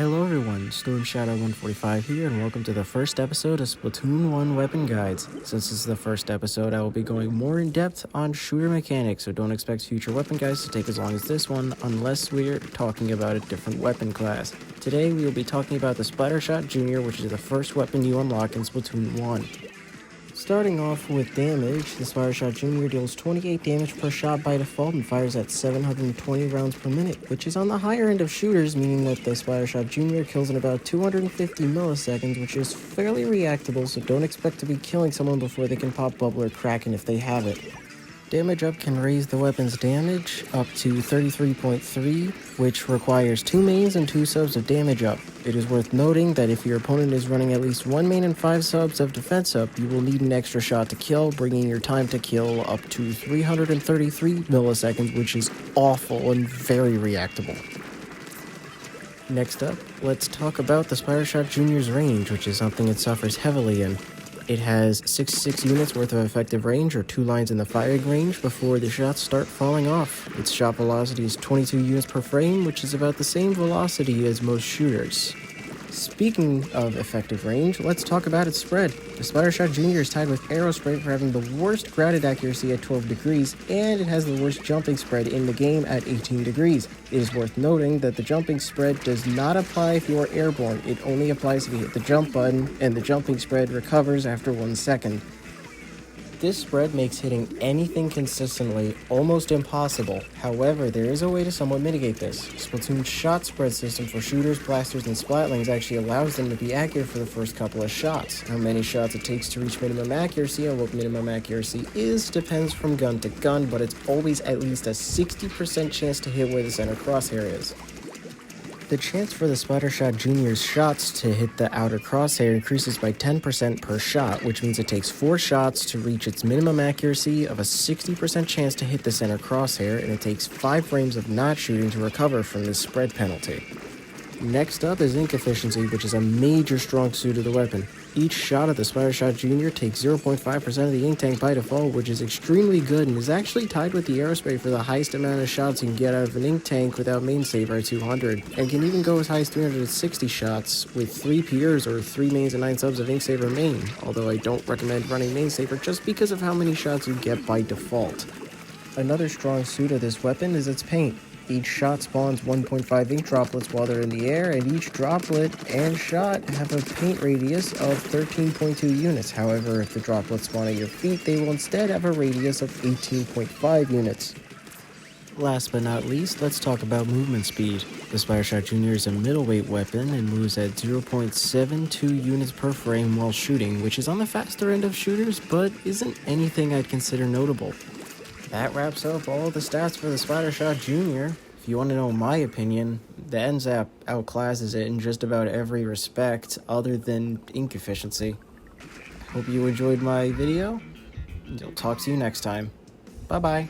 Hello everyone, Storm Shadow 145 here, and welcome to the first episode of Splatoon 1 Weapon Guides. Since this is the first episode, I will be going more in depth on shooter mechanics, so don't expect future weapon guides to take as long as this one, unless we're talking about a different weapon class. Today we will be talking about the Splattershot Jr., which is the first weapon you unlock in Splatoon 1. Starting off with damage, the Splattershot Jr. deals 28 damage per shot by default and fires at 720 rounds per minute, which is on the higher end of shooters, meaning that the Splattershot Jr. kills in about 250 milliseconds, which is fairly reactable, so don't expect to be killing someone before they can pop Bubble or Kraken if they have it. Damage up can raise the weapon's damage up to 33.3, which requires 2 mains and 2 subs of damage up. It is worth noting that if your opponent is running at least 1 main and 5 subs of defense up, you will need an extra shot to kill, bringing your time to kill up to 333 milliseconds, which is awful and very reactable. Next up, let's talk about the Splattershot Jr.'s range, which is something it suffers heavily in. It has 66 units worth of effective range, or 2 lines in the firing range, before the shots start falling off. Its shot velocity is 22 units per frame, which is about the same velocity as most shooters. Speaking of effective range, let's talk about its spread. The Splattershot Jr. is tied with Aerospray for having the worst grounded accuracy at 12 degrees, and it has the worst jumping spread in the game at 18 degrees. It is worth noting that the jumping spread does not apply if you are airborne. It only applies if you hit the jump button, and the jumping spread recovers after 1 second. This spread makes hitting anything consistently almost impossible. However, there is a way to somewhat mitigate this. Splatoon's shot spread system for shooters, blasters, and splatlings actually allows them to be accurate for the first couple of shots. How many shots it takes to reach minimum accuracy and what minimum accuracy is depends from gun to gun, but it's always at least a 60% chance to hit where the center crosshair is. The chance for the Splattershot Jr.'s shots to hit the outer crosshair increases by 10% per shot, which means it takes 4 shots to reach its minimum accuracy of a 60% chance to hit the center crosshair, and it takes 5 frames of not shooting to recover from this spread penalty. Next up is ink efficiency, which is a major strong suit of the weapon. Each shot of the Splattershot Jr. takes 0.5% of the ink tank by default, which is extremely good and is actually tied with the Aerospray for the highest amount of shots you can get out of an ink tank without main saver at 200, and can even go as high as 360 shots with 3 peers or 3 mains and 9 subs of ink saver main, although I don't recommend running main saver just because of how many shots you get by default. Another strong suit of this weapon is its paint. Each shot spawns 1.5 ink droplets while they're in the air, and each droplet and shot have a paint radius of 13.2 units. However, if the droplets spawn at your feet, they will instead have a radius of 18.5 units. Last but not least, let's talk about movement speed. The Splattershot Jr. is a middleweight weapon and moves at 0.72 units per frame while shooting, which is on the faster end of shooters, but isn't anything I'd consider notable. That wraps up all the stats for the Splattershot Jr. If you want to know my opinion, the NZAP outclasses it in just about every respect other than ink efficiency. Hope you enjoyed my video. I'll talk to you next time. Bye-bye.